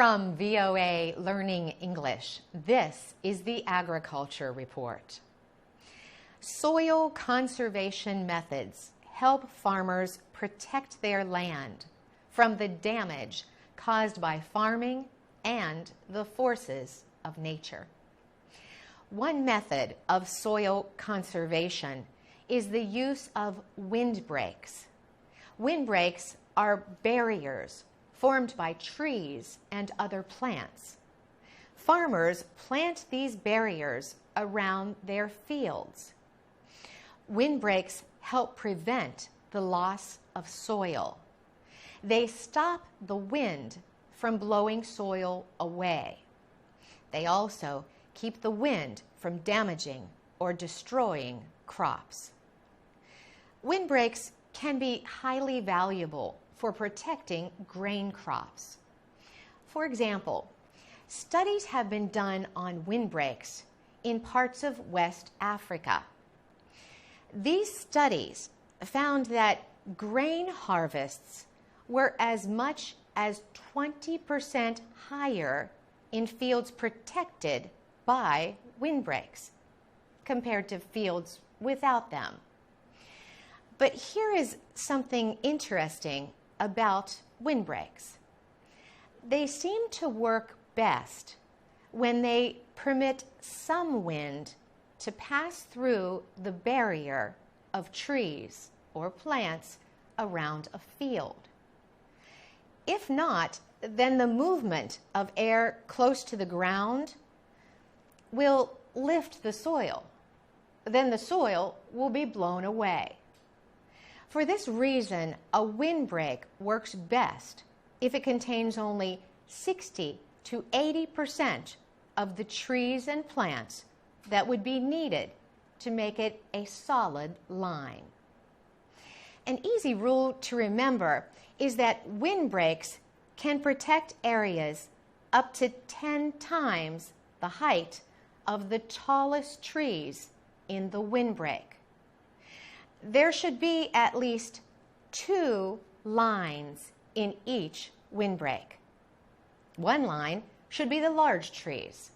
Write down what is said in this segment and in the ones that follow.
From VOA Learning English, this is the Agriculture Report. Soil conservation methods help farmers protect their land from the damage caused by farming and the forces of nature. One method of soil conservation is the use of windbreaks. Windbreaks are barriers formed by trees and other plants. Farmers plant these barriers around their fields. Windbreaks help prevent the loss of soil. They stop the wind from blowing soil away. They also keep the wind from damaging or destroying crops. Windbreaks can be highly valuable for protecting grain crops. For example, studies have been done on windbreaks in parts of West Africa. These studies found that grain harvests were as much as 20% higher in fields protected by windbreaks compared to fields without them. But here is something interesting about windbreaks. They seem to work best when they permit some wind to pass through the barrier of trees or plants around a field. If not, then the movement of air close to the ground will lift the soil. Then the soil will be blown away. For this reason, a windbreak works best if it contains only 60 to 80% of the trees and plants that would be needed to make it a solid line. An easy rule to remember is that windbreaks can protect areas up to 10 times the height of the tallest trees in the windbreak. There should be at least 2 lines in each windbreak. One line should be the large trees.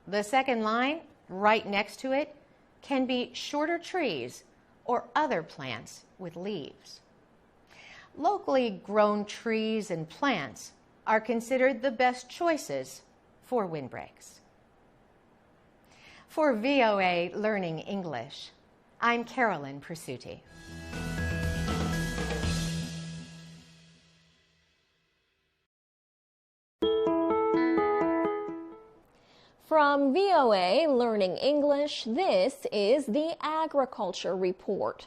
The second line, right next to it, can be shorter trees or other plants with leaves. Locally grown trees and plants are considered the best choices for windbreaks. For VOA Learning English, I'm Carolyn Pursuti. From VOA Learning English, this is the Agriculture Report.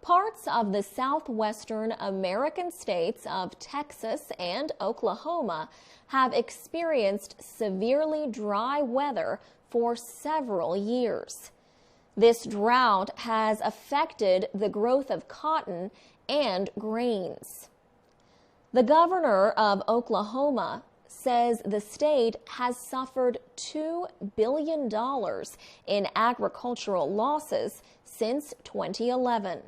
Parts of the southwestern American states of Texas and Oklahoma have experienced severely dry weather for several years. This drought has affected the growth of cotton and grains. The governor of Oklahoma says the state has suffered $2 billion in agricultural losses since 2011.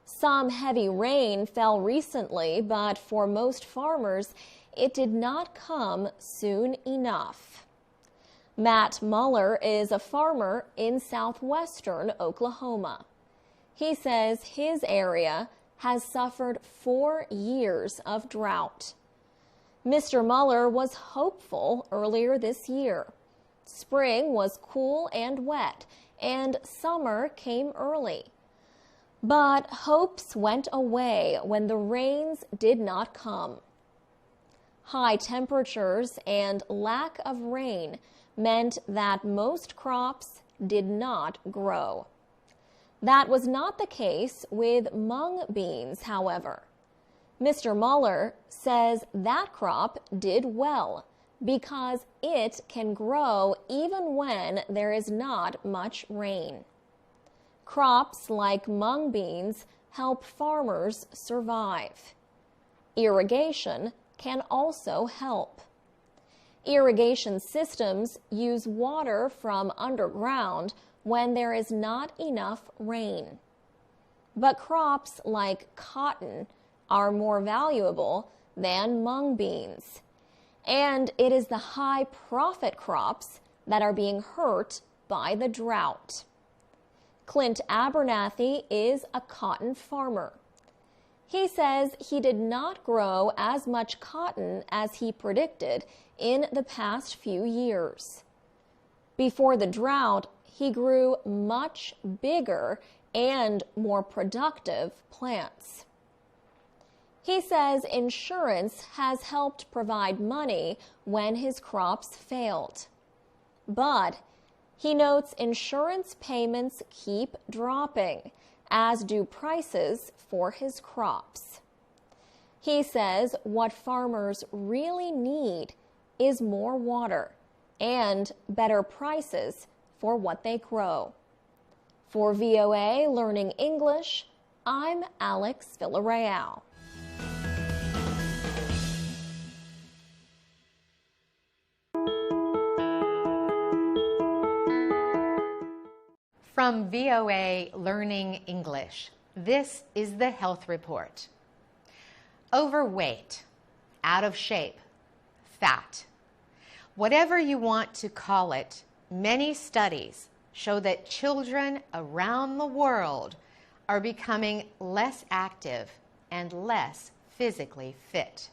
Some heavy rain fell recently, but for most farmers, it did not come soon enough. Matt Muller is a farmer in southwestern Oklahoma. He says his area has suffered 4 years of drought. Mr. Muller was hopeful earlier this year. Spring was cool and wet, and summer came early. But hopes went away when the rains did not come. High temperatures and lack of rain meant that most crops did not grow. That was not the case with mung beans, however. Mr. Muller says that crop did well because it can grow even when there is not much rain. Crops like mung beans help farmers survive. Irrigation can also help. Irrigation systems use water from underground when there is not enough rain. But crops like cotton are more valuable than mung beans. and it is the high profit crops that are being hurt by the drought. Clint Abernathy is a cotton farmer. He says he did not grow as much cotton as he predicted in the past few years. Before the drought, he grew much bigger and more productive plants. He says insurance has helped provide money when his crops failed. But he notes insurance payments keep dropping, as do prices for his crops. He says what farmers really need is more water and better prices for what they grow. For VOA Learning English, I'm Alex Villarreal. From VOA Learning English, this is the Health Report. Overweight, out of shape, fat. Whatever you want to call it, many studies show that children around the world are becoming less active and less physically fit.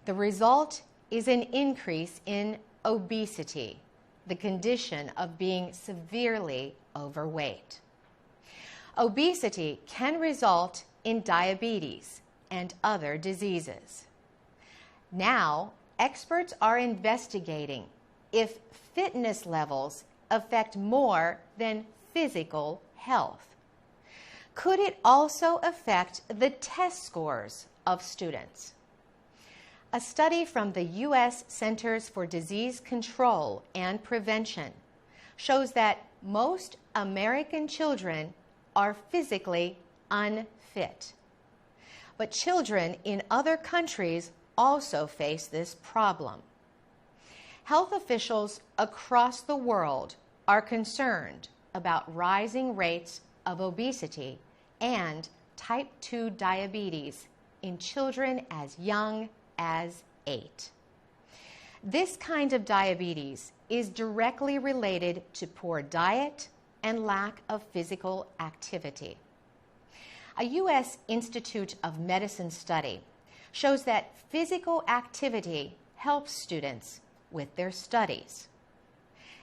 The result is an increase in obesity, the condition of being severely overweight. Obesity can result in diabetes and other diseases. Now, experts are investigating if fitness levels affect more than physical health. Could it also affect the test scores of students? A study from the U.S. Centers for Disease Control and Prevention shows that most American children are physically unfit. But children in other countries also face this problem. Health officials across the world are concerned about rising rates of obesity and type 2 diabetes in children as young as 8. This kind of diabetes is directly related to poor diet and lack of physical activity. A U.S. Institute of Medicine study shows that physical activity helps students with their studies.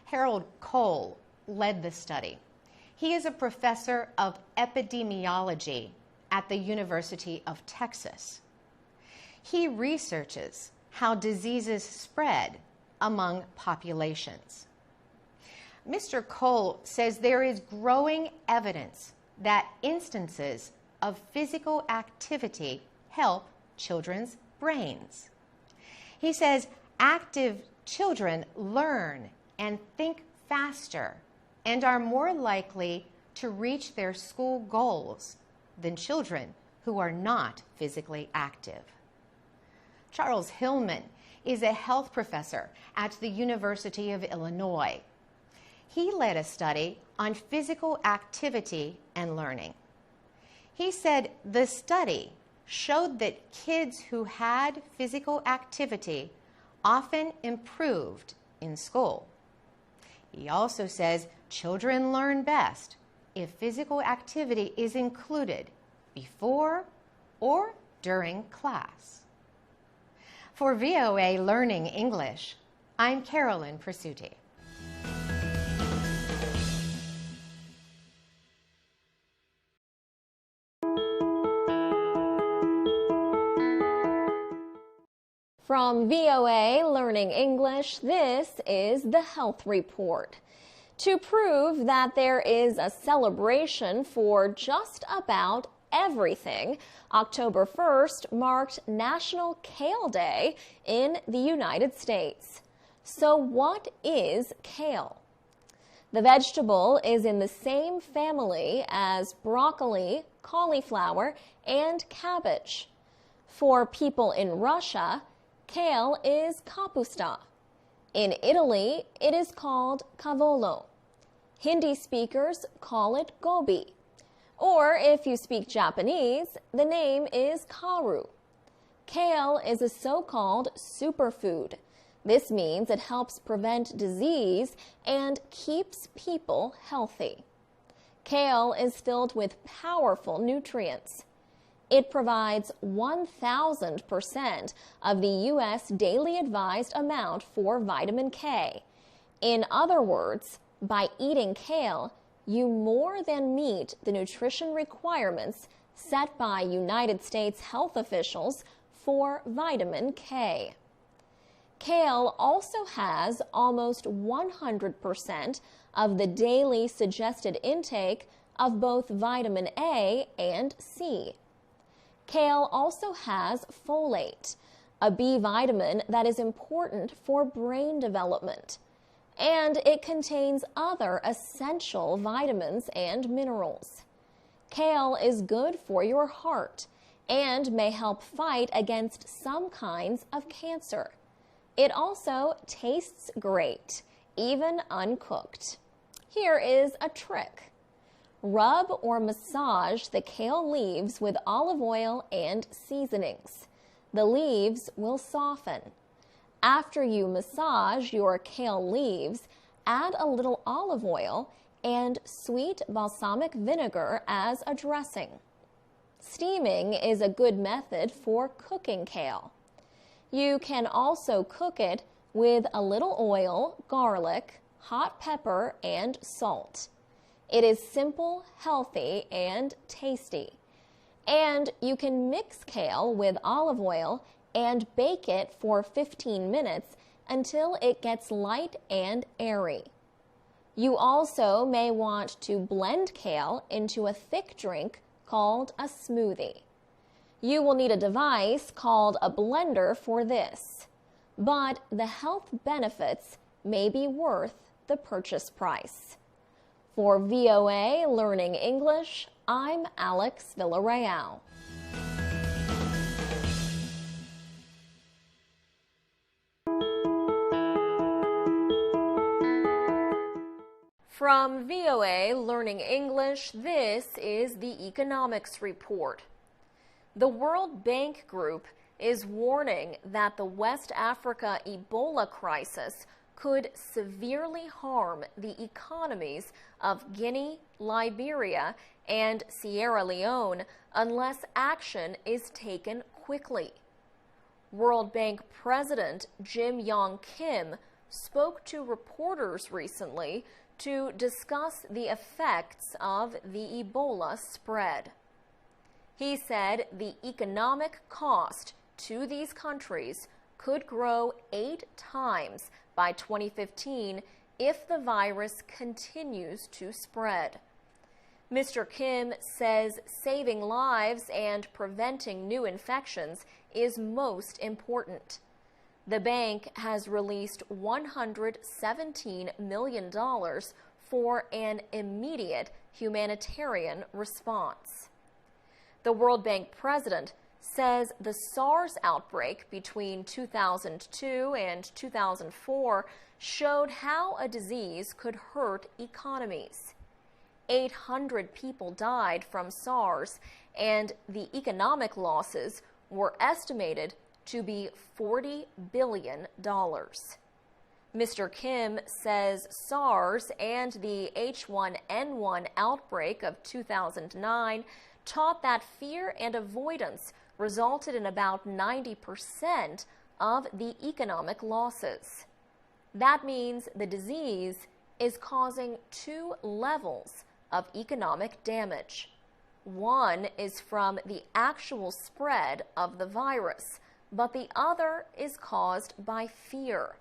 Harold Cole led the study. He is a professor of epidemiology at the University of Texas. He researches how diseases spread among populations. Mr. Cole says there is growing evidence that instances of physical activity help children's brains. He says active children learn and think faster and are more likely to reach their school goals than children who are not physically active. Charles Hillman is a health professor at the University of Illinois. He led a study on physical activity and learning. He said the study showed that kids who had physical activity often improved in school. He also says children learn best if physical activity is included before or during class. For VOA Learning English, I'm Carolyn Presutti. From VOA Learning English, this is the Health Report. To prove that there is a celebration for just about everything, October 1st marked National Kale Day in the United States. So what is kale? The vegetable is in the same family as broccoli, cauliflower, and cabbage. For people in Russia, kale is kapusta. In Italy, it is called cavolo. Hindi speakers call it gobi. Or if you speak Japanese, the name is karu. Kale is a so-called superfood. This means it helps prevent disease and keeps people healthy. Kale is filled with powerful nutrients. It provides 1,000% of the U.S. daily advised amount for vitamin K. In other words, by eating kale, you more than meet the nutrition requirements set by United States health officials for vitamin K. Kale also has almost 100% of the daily suggested intake of both vitamin A and C. Kale also has folate, a B vitamin that is important for brain development, and it contains other essential vitamins and minerals. Kale is good for your heart and may help fight against some kinds of cancer. It also tastes great, even uncooked. Here is a trick. Rub or massage the kale leaves with olive oil and seasonings. The leaves will soften. After you massage your kale leaves, add a little olive oil and sweet balsamic vinegar as a dressing. Steaming is a good method for cooking kale. You can also cook it with a little oil, garlic, hot pepper, and salt. It is simple, healthy, and tasty. And you can mix kale with olive oil and bake it for 15 minutes until it gets light and airy. You also may want to blend kale into a thick drink called a smoothie. You will need a device called a blender for this, but the health benefits may be worth the purchase price. For VOA Learning English, I'm Alex Villarreal. From VOA Learning English, this is the Economics Report. The World Bank Group is warning that the West Africa Ebola crisis could severely harm the economies of Guinea, Liberia, and Sierra Leone unless action is taken quickly. World Bank President Jim Yong Kim spoke to reporters recently to discuss the effects of the Ebola spread. He said the economic cost to these countries could grow 8 times by 2015 if the virus continues to spread. Mr. Kim says saving lives and preventing new infections is most important. The bank has released $117 million for an immediate humanitarian response. The World Bank president says the SARS outbreak between 2002 and 2004 showed how a disease could hurt economies. 800 people died from SARS, and the economic losses were estimated to be $40 billion. Mr. Kim says SARS and the H1N1 outbreak of 2009 taught that fear and avoidance resulted in about 90% of the economic losses. That means the disease is causing 2 levels of economic damage. One is from the actual spread of the virus, but the other is caused by fear.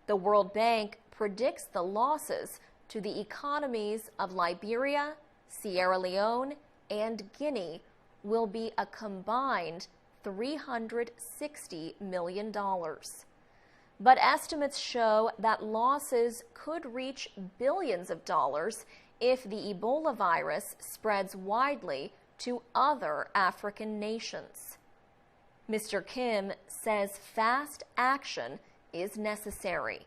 The World Bank predicts the losses to the economies of Liberia, Sierra Leone, and Guinea will be a combined $360 million. But estimates show that losses could reach billions of dollars if the Ebola virus spreads widely to other African nations. Mr. Kim says fast action is necessary.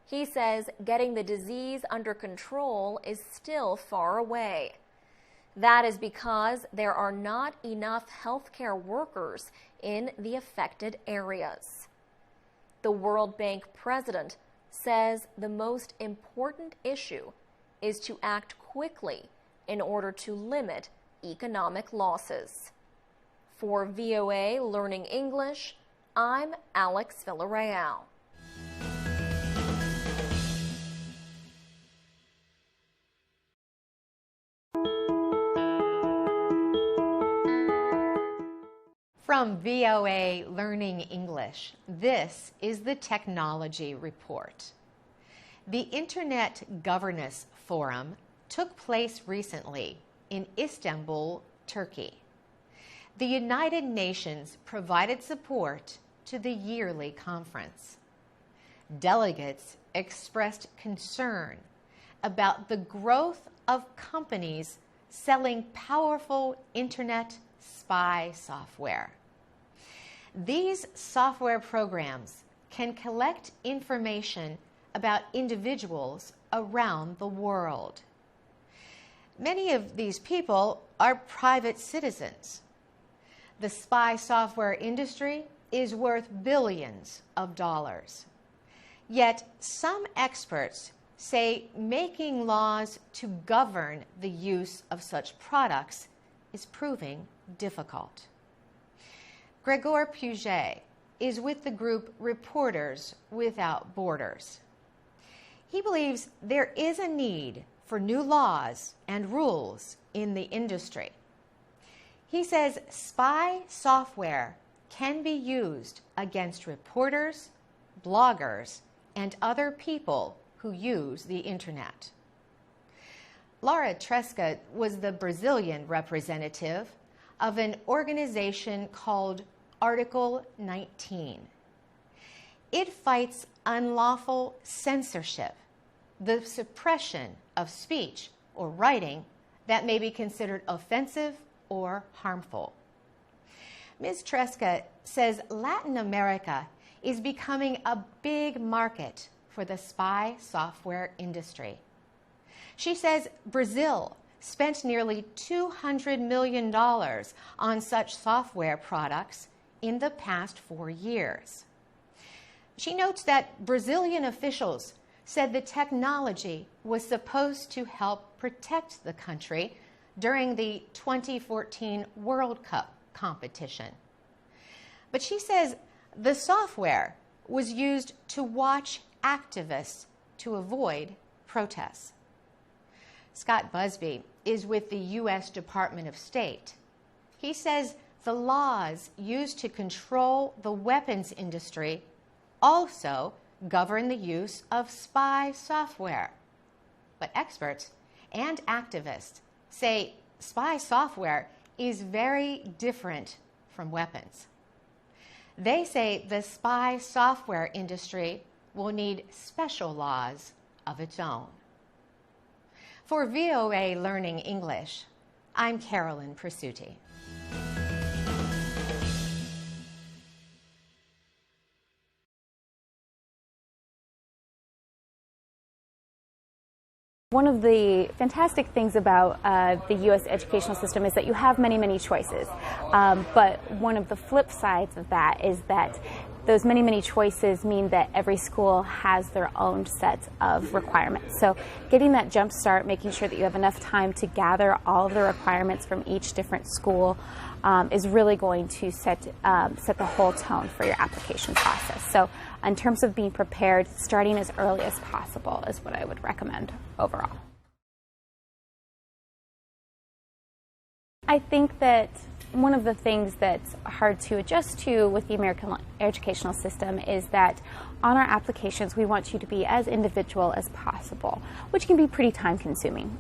He says getting the disease under control is still far away. That is because there are not enough healthcare workers in the affected areas. The World Bank president says the most important issue is to act quickly in order to limit economic losses. For VOA Learning English, I'm Alex Villarreal. From VOA Learning English, this is the Technology Report. The Internet Governance Forum took place recently in Istanbul, Turkey. The United Nations provided support to the yearly conference. Delegates expressed concern about the growth of companies selling powerful Internet spy software. These software programs can collect information about individuals around the world. Many of these people are private citizens. The spy software industry is worth billions of dollars. Yet some experts say making laws to govern the use of such products is proving difficult. Gregor Puget is with the group Reporters Without Borders. He believes there is a need for new laws and rules in the industry. He says spy software can be used against reporters, bloggers, and other people who use the internet. Laura Tresca was the Brazilian representative of an organization called Article 19. It fights unlawful censorship, the suppression of speech or writing that may be considered offensive or harmful. Ms. Tresca says Latin America is becoming a big market for the spy software industry. She says Brazil spent nearly $200 million on such software products in the past 4 years. She notes that Brazilian officials said the technology was supposed to help protect the country during the 2014 World Cup competition. But she says the software was used to watch activists to avoid protests. Scott Busby is with the U.S. Department of State. He says the laws used to control the weapons industry also govern the use of spy software. But experts and activists say spy software is very different from weapons. They say the spy software industry will need special laws of its own. For VOA Learning English, I'm Carolyn Presutti. One of the fantastic things about the U.S. educational system is that you have many, many choices. But one of the flip sides of that is that those many, many choices mean that every school has their own set of requirements. So getting that jump start, making sure that you have enough time to gather all of the requirements from each different school is really going to set the whole tone for your application process. So in terms of being prepared, starting as early as possible is what I would recommend overall. I think that one of the things that's hard to adjust to with the American educational system is that on our applications we want you to be as individual as possible, which can be pretty time consuming.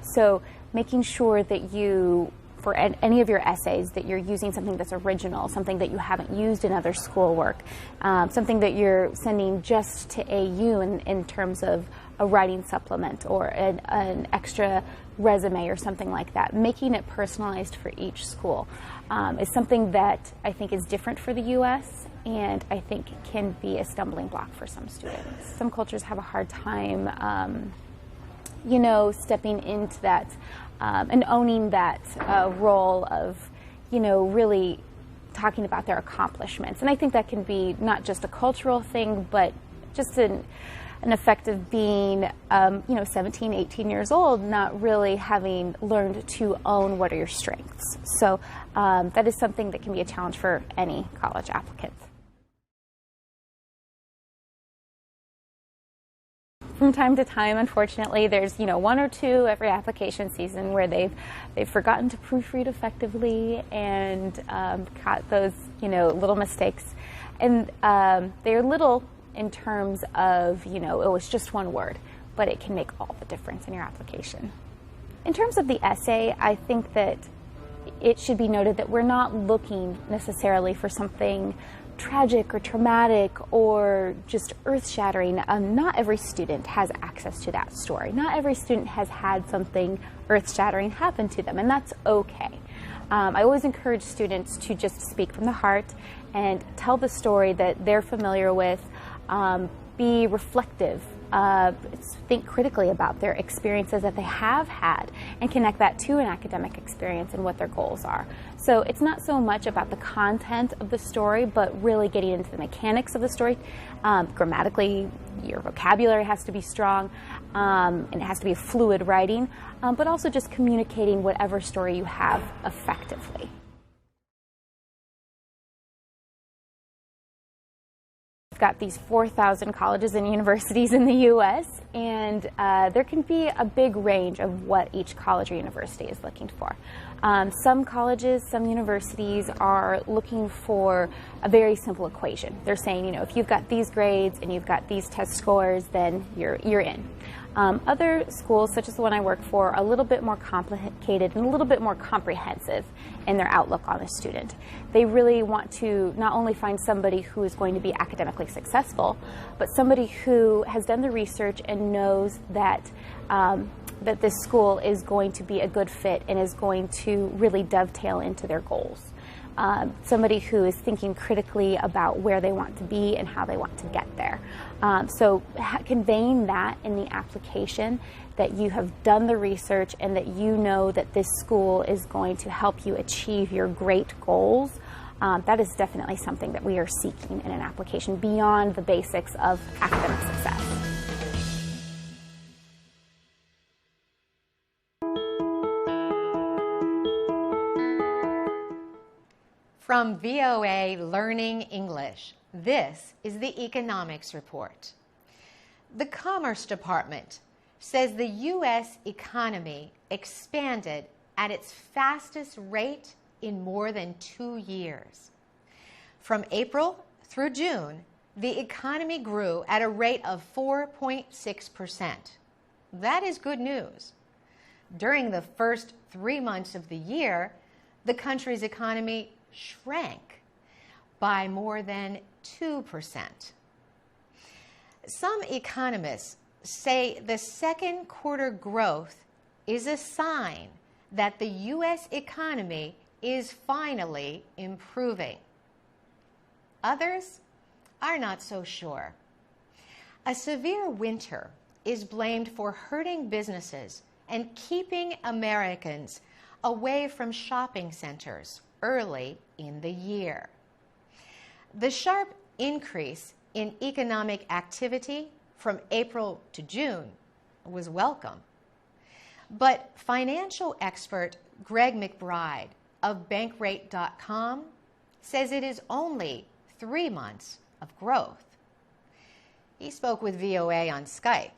So making sure that you, for any of your essays, that you're using something that's original, something that you haven't used in other schoolwork, something that you're sending just to AU in terms of a writing supplement or an extra resume or something like that. Making it personalized for each school is something that I think is different for the U.S. and I think can be a stumbling block for some students. Some cultures have a hard time stepping into that and owning that role of, really talking about their accomplishments. And I think that can be not just a cultural thing, but just an effect of being, 17, 18 years old, not really having learned to own what are your strengths. So that is something that can be a challenge for any college applicant. From time to time, unfortunately, there's one or two every application season where they've forgotten to proofread effectively and caught those little mistakes, and they're little in terms of it was just one word, but it can make all the difference in your application. In terms of the essay, I think that it should be noted that we're not looking necessarily for something tragic or traumatic or just earth-shattering. Not every student has access to that story. Not every student has had something earth-shattering happen to them, and that's okay. I always encourage students to just speak from the heart and tell the story that they're familiar with, be reflective, think critically about their experiences that they have had, and connect that to an academic experience and what their goals are. So it's not so much about the content of the story, but really getting into the mechanics of the story. Grammatically, your vocabulary has to be strong, and it has to be a fluid writing, but also just communicating whatever story you have effectively. Got these 4,000 colleges and universities in the U.S., and there can be a big range of what each college or university is looking for. Some colleges, some universities are looking for a very simple equation. They're saying, if you've got these grades and you've got these test scores, then you're in. Other schools, such as the one I work for, are a little bit more complicated and a little bit more comprehensive in their outlook on a student. They really want to not only find somebody who is going to be academically successful, but somebody who has done the research and knows that that this school is going to be a good fit and is going to really dovetail into their goals. Somebody who is thinking critically about where they want to be and how they want to get there. So conveying that in the application, that you have done the research and that you know that this school is going to help you achieve your great goals, that is definitely something that we are seeking in an application beyond the basics of academic success. From VOA Learning English, this is the Economics Report. The Commerce Department says the U.S. economy expanded at its fastest rate in more than 2 years. From April through June, the economy grew at a rate of 4.6%. That is good news. During the first 3 months of the year, the country's economy shrank by more than 2%. Some economists say the second quarter growth is a sign that the U.S. economy is finally improving. Others are not so sure. A severe winter is blamed for hurting businesses and keeping Americans away from shopping centers early in the year. The sharp increase in economic activity from April to June was welcome. But financial expert Greg McBride of Bankrate.com says it is only 3 months of growth. He spoke with VOA on Skype.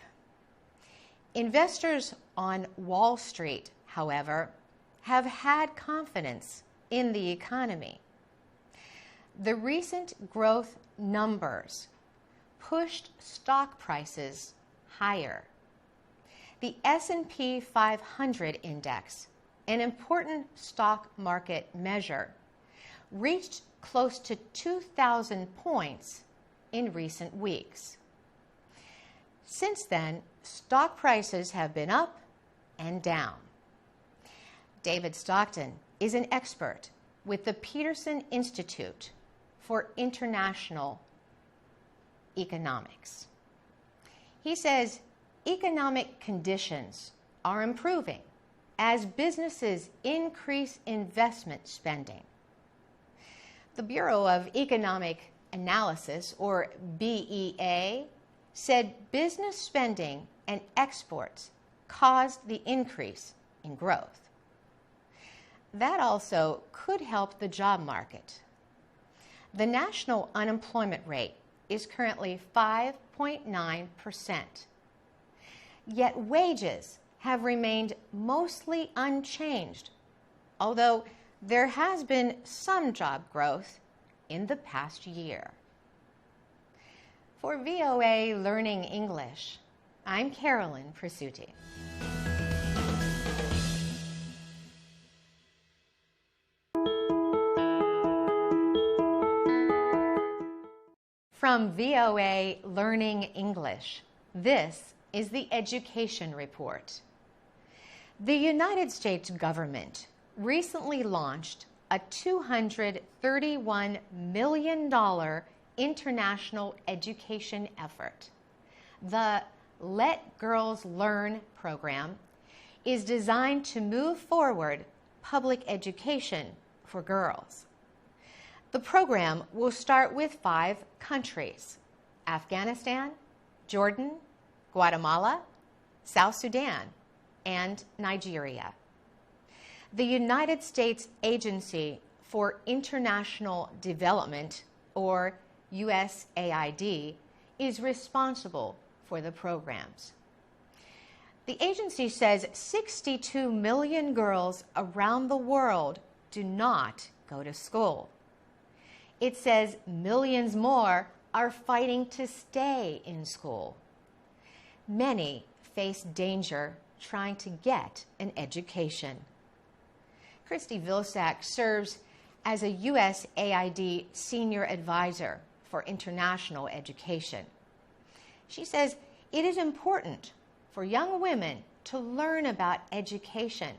Investors on Wall Street, however, have had confidence in the economy. The recent growth numbers pushed stock prices higher. The S&P 500 index, an important stock market measure, reached close to 2,000 points in recent weeks. Since then, stock prices have been up and down. David Stockton is an expert with the Peterson Institute for International Economics. He says economic conditions are improving as businesses increase investment spending. The Bureau of Economic Analysis, or BEA, said business spending and exports caused the increase in growth. That also could help the job market. The national unemployment rate is currently 5.9%. Yet wages have remained mostly unchanged, although there has been some job growth in the past year. For VOA Learning English, I'm Carolyn Prasuti. From VOA Learning English, this is the Education Report. The United States government recently launched a $231 million international education effort. The Let Girls Learn program is designed to move forward public education for girls. The program will start with 5 countries: Afghanistan, Jordan, Guatemala, South Sudan, and Nigeria. The United States Agency for International Development, or USAID, is responsible for the programs. The agency says 62 million girls around the world do not go to school. It says millions more are fighting to stay in school. Many face danger trying to get an education. Christy Vilsack serves as a USAID Senior Advisor for International Education. She says it is important for young women to learn about education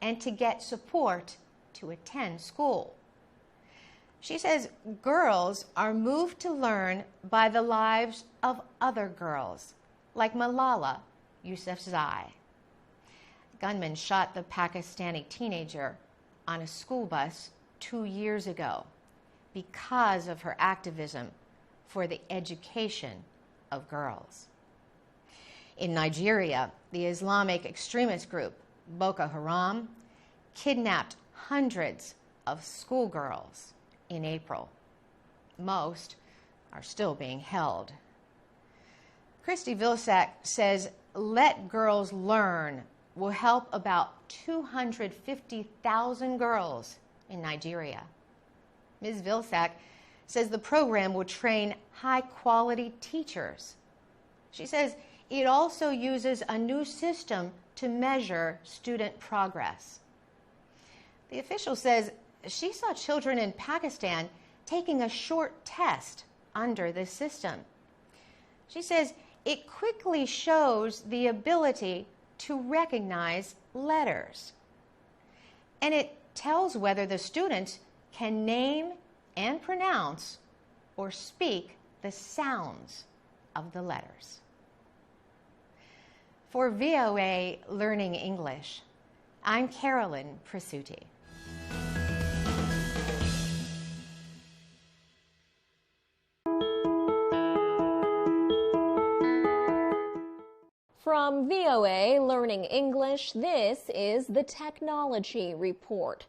and to get support to attend school. She says girls are moved to learn by the lives of other girls, like Malala Yousafzai. Gunmen shot the Pakistani teenager on a school bus 2 years ago because of her activism for the education of girls. In Nigeria, the Islamic extremist group Boko Haram kidnapped hundreds of schoolgirls in April. Most are still being held. Christy Vilsack says Let Girls Learn will help about 250,000 girls in Nigeria. Ms. Vilsack says the program will train high-quality teachers. She says it also uses a new system to measure student progress. The official says she saw children in Pakistan taking a short test under this system. She says it quickly shows the ability to recognize letters. And it tells whether the students can name and pronounce or speak the sounds of the letters. For VOA Learning English, I'm Carolyn Prasuti. From VOA Learning English, this is the Technology Report.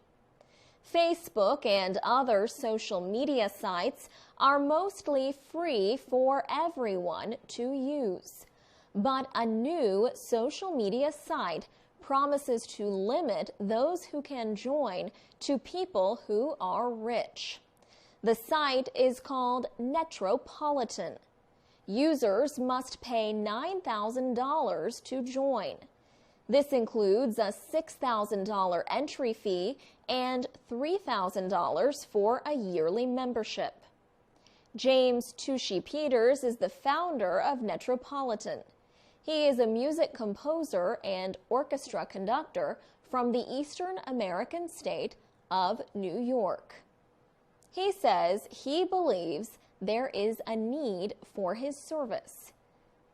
Facebook and other social media sites are mostly free for everyone to use. But a new social media site promises to limit those who can join to people who are rich. The site is called Metropolitan. Users must pay $9,000 to join. This includes a $6,000 entry fee and $3,000 for a yearly membership. James Tushy Peters is the founder of Metropolitan. He is a music composer and orchestra conductor from the Eastern American state of New York. He says he believes there is a need for his service.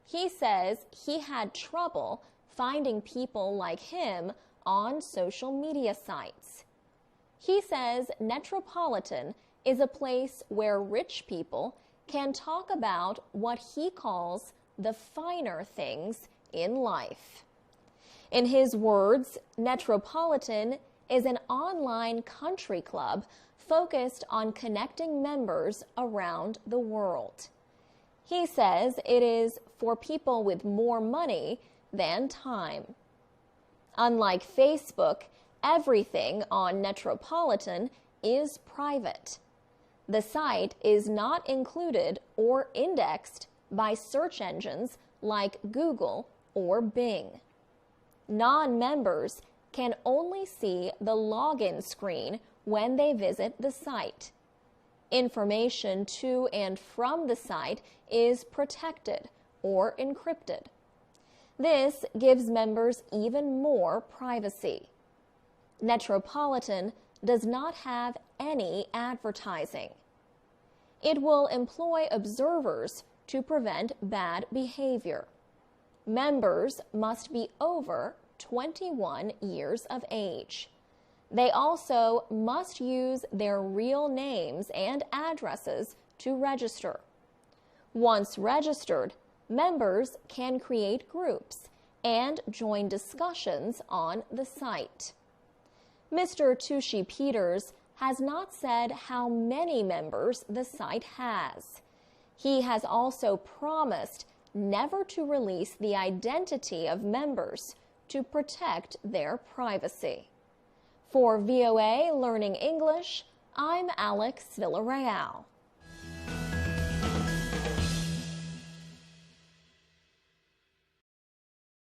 He says he had trouble finding people like him on social media sites. He says Metropolitan is a place where rich people can talk about what he calls the finer things in life. In his words, Metropolitan is an online country club focused on connecting members around the world. He says it is for people with more money than time. Unlike Facebook, everything on Metropolitan is private. The site is not included or indexed by search engines like Google or Bing. Non-members can only see the login screen when they visit the site. Information to and from the site is protected or encrypted. This gives members even more privacy. Metropolitan does not have any advertising. It will employ observers to prevent bad behavior. Members must be over 21 years of age. They also must use their real names and addresses to register. Once registered, members can create groups and join discussions on the site. Mr. Tushy Peters has not said how many members the site has. He has also promised never to release the identity of members to protect their privacy. For VOA Learning English, I'm Alex Villarreal.